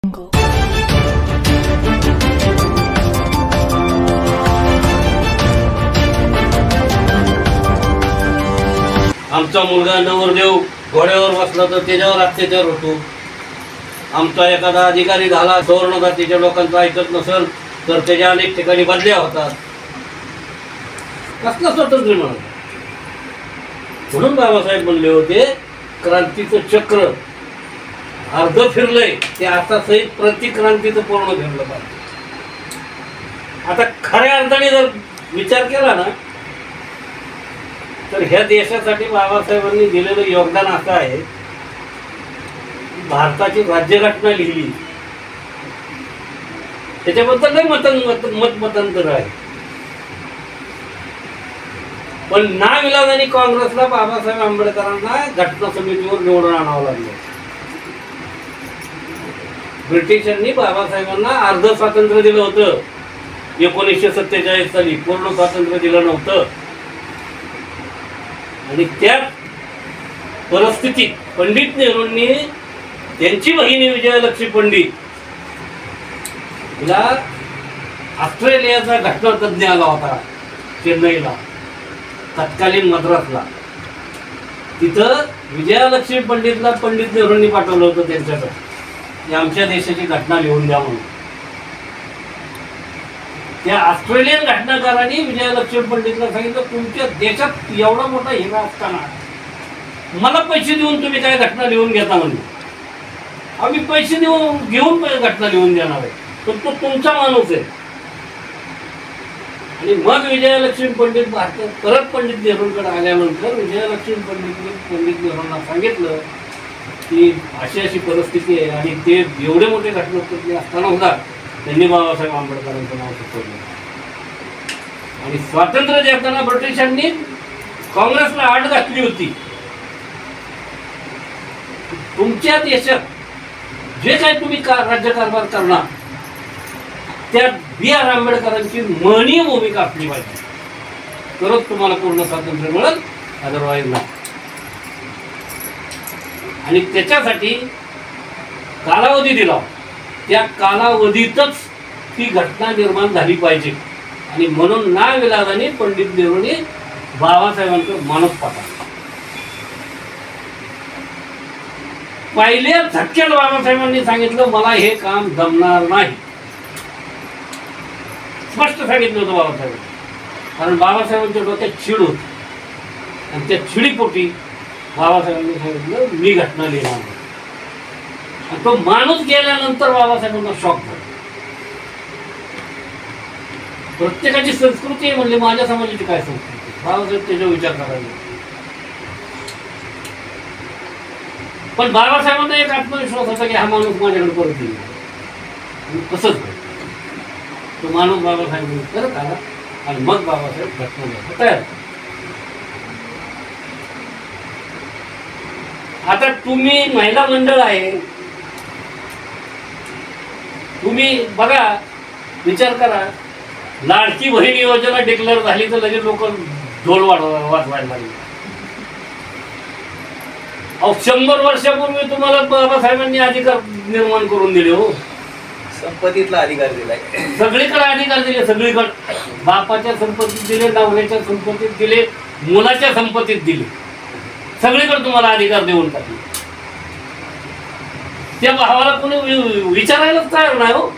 आमचा मुलगा नवरदेव घोड्यावर बसला तर त्याच्यावर अत्याचार होतो. आमचा एखादा अधिकारी झाला सवर्ण जातीच्या लोकांचं ऐकत नसेल तर त्याच्या अनेक ठिकाणी बदल्या होतात. कसलं स्वातंत्र्य म्हणून बाबासाहेब म्हणले होते क्रांतीचं चक्र अर्ध फिरलंय ते आता सहित प्रतिक्रांतीचं पूर्ण फिरलं पाहिजे. आता खऱ्या अर्थाने जर विचार केला ना तर ह्या देशासाठी बाबासाहेबांनी दिलेलं योगदान असं आहे. भारताची राज्यघटना लिहिली त्याच्याबद्दल काही मतमतांतर आहे, पण नाविलाजाने काँग्रेसला बाबासाहेब आंबेडकरांना घटना समितीवर निवडून आणावं लागलं. ब्रिटिशांनी बाबासाहेबांना अर्ध स्वातंत्र्य दिलं होतं. 1947 साली पूर्ण स्वातंत्र्य दिलं नव्हतं. आणि त्या परिस्थितीत पंडित नेहरूंनी त्यांची बहिणी विजयालक्ष्मी पंडित हिला ऑस्ट्रेलियाचा घटनातज्ञ आला होता चेन्नईला, तत्कालीन मद्रासला. तिथं विजयालक्ष्मी पंडितला पंडित नेहरूंनी पाठवलं होतं त्यांच्याकडे आमच्या देशाची घटना लिहून द्या म्हणून. त्या ऑस्ट्रेलियन घटनाकारांनी विजयालक्ष्मी पंडितला सांगितलं तुमच्या देशात एवढा मोठा हिरा असताना मला पैसे देऊन तुम्ही काय घटना लिहून घेता म्हणले. आम्ही पैसे घेऊन घटना लिहून देणार आहे, तर तो तुमचा माणूस आहे. आणि मग विजयालक्ष्मी पंडित भारतात परत पंडित नेहरूंकडे आल्यानंतर विजयालक्ष्मी पंडित नेहरूंना सांगितलं की अशी अशी परिस्थिती आहे आणि ते एवढे मोठे घटनापट्टी असताना होता त्यांनी बाबासाहेब आंबेडकरांचं नाव सुचवलं. आणि स्वातंत्र्य देताना ब्रिटिशांनी काँग्रेसला आड घातली होती. तुमच्या देशात जे काही तुम्ही राज्यकारभार करणार त्यात B.R. आंबेडकरांची महनीय भूमिका असली पाहिजे, तरच तुम्हाला पूर्ण स्वातंत्र्य मिळेल, अदरवाईज नाही. आणि त्याच्यासाठी कालावधी दिला. त्या कालावधीतच ती घटना निर्माण झाली पाहिजे. आणि म्हणून नाविलाजाने पंडित नेहरूंनी बाबासाहेबांचं मानस पाठवलं. पहिल्या झटक्यात बाबासाहेबांनी सांगितलं मला हे काम जमणार नाही. स्पष्ट सांगितलं होतं बाबासाहेब, कारण बाबासाहेबांच्या डोक्यात चिड होती आणि त्या चिडीपोटी बाबासाहेबांनी सांगितलं मी घटना लिहिणार नाही. आणि तो माणूस गेल्यानंतर बाबासाहेबांना शॉक झाला. प्रत्येकाची संस्कृती आहे म्हणले, माझ्या समाजाची काय संस्कृती, बाबासाहेब त्याच्यावर विचार करायला. पण बाबासाहेबांना एक आत्मविश्वास होता की हा माणूस माझ्याकडे परत येईल. तसंच तो माणूस बाबासाहेब करत आला आणि मग बाबासाहेब घटना लिहायला तयार. आता तुम्ही महिला मंडळ आहे, तुम्ही बघा विचार करा, लाडकी बहीण योजना डिक्लेअर झाली तर लगेच लोक ढोल वाजवायला लागले. 100 वर्षापूर्वी तुम्हाला बाबासाहेबांनी अधिकार निर्माण करून दिले. हो, संपत्तीतला अधिकार दिलाय, सगळीकडे अधिकार दिले. सगळीकडे बापाच्या संपत्तीत दिले, नवऱ्याच्या संपत्तीत दिले, मुलाच्या संपत्तीत दिले. सगळीकडे तुम्हाला अधिकार देऊन टाकले. त्या भावाला कोणी विचारायलाच तयार नाही. हो,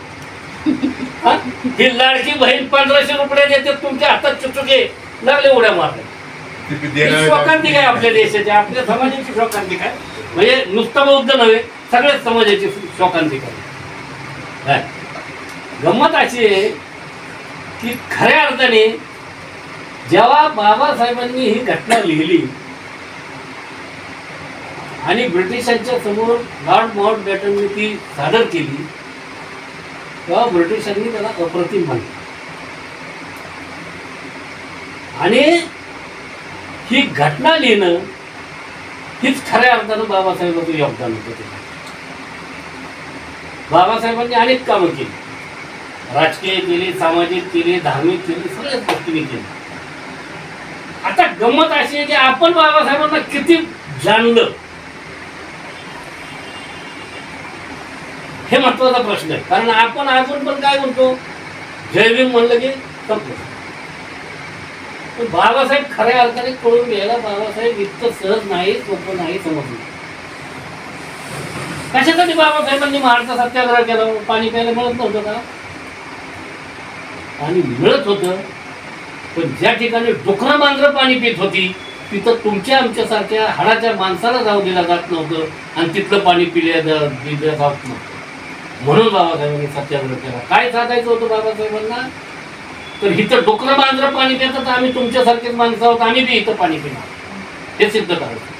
ही लाडकी बहीण 1500 रुपये देते, तुमच्या हातात चुचुके लागले उड्या मारले. शोकांतिक आहे आपल्या देशाची, आपल्या समाजाची शोकांतिक आहे. म्हणजे नुसतं बौद्ध नव्हे, सगळ्याच समाजाची शोकांतिक आहे. गंमत अशी आहे की खऱ्या अर्थाने जेव्हा बाबासाहेबांनी ही घटना लिहिली आणि ब्रिटिशांच्या समोर लॉर्ड माउंटबॅटनने ती सादर केली तेव्हा ब्रिटिशांनी त्याला अप्रतिम मानले. आणि ही घटना लिहिणं हीच खऱ्या अर्थानं बाबासाहेबांचं योगदान होतं. बाबासाहेबांनी अनेक कामं केली, राजकीय केली, सामाजिक केली, धार्मिक केली, सगळ्याच गोष्टी केली. आता गंमत अशी आहे की आपण बाबासाहेबांना किती जाणलं हे महत्वाचा प्रश्न आहे. कारण आपण अजून पण काय म्हणतो, जय भीम म्हणलं की संपलं. पण बाबासाहेब खऱ्या अर्थाने कळून घ्यायला, बाबासाहेब इतकं सहज नाही, सोपं नाही समजलं. कशासाठी बाबासाहेबांनी महाराष्ट्र सत्याग्रह केला? पाणी प्यायला मिळत नव्हतं का? पाणी मिळत होतं, पण ज्या ठिकाणी डुकरं मांजरं पाणी पित होती तिथं तुमच्या आमच्यासारख्या हाडाच्या माणसाला जाऊ दिला जात नव्हतं आणि तिथलं पाणी दिलं जात नव्हतं. म्हणून बाबासाहेबांनी सत्याग्रह केला. काय साधायचं होतं बाबासाहेबांना? तर इथं डुकरं मांजरं पाणी पितात, आम्ही तुमच्यासारखेच माणसं आहोत, आम्ही बी इथं पाणी पिणार, हे सिद्ध करायचं.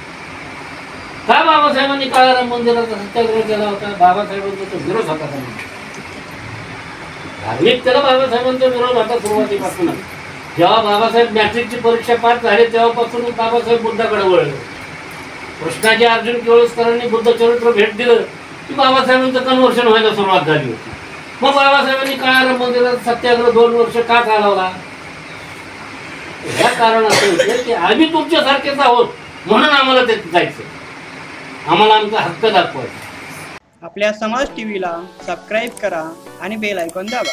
का बाबासाहेबांनी काळाराम मंदिराचा सत्याग्रह केला होता? बाबासाहेबांचा तो विरोध होता. धार्मिकतेला बाबासाहेबांचा विरोध होता सुरुवातीपासूनच. जेव्हा बाबासाहेब मॅट्रिकची परीक्षा पास झाले तेव्हापासूनच बाबासाहेब बुद्धाकडे वळले. कृष्णाजी अर्जुन केळुसकरांनी बुद्ध चरित्र भेट दिलं की बाबासाहेबांचं कन्व्हर्शन व्हायला सुरुवात झाली होती. मग बाबासाहेबांनी काळाराम मंदिराचा सत्याग्रह 2 वर्ष का चालवला? ह्या कारण असं होतं की आम्ही तुमच्यासारखेच आहोत, म्हणून आम्हाला ते जायचं, आम्हाला आमचा हक्क दाखवायचा. आपल्या समाज टीव्हीला सबस्क्राईब करा आणि बेल आयकॉन दाबा.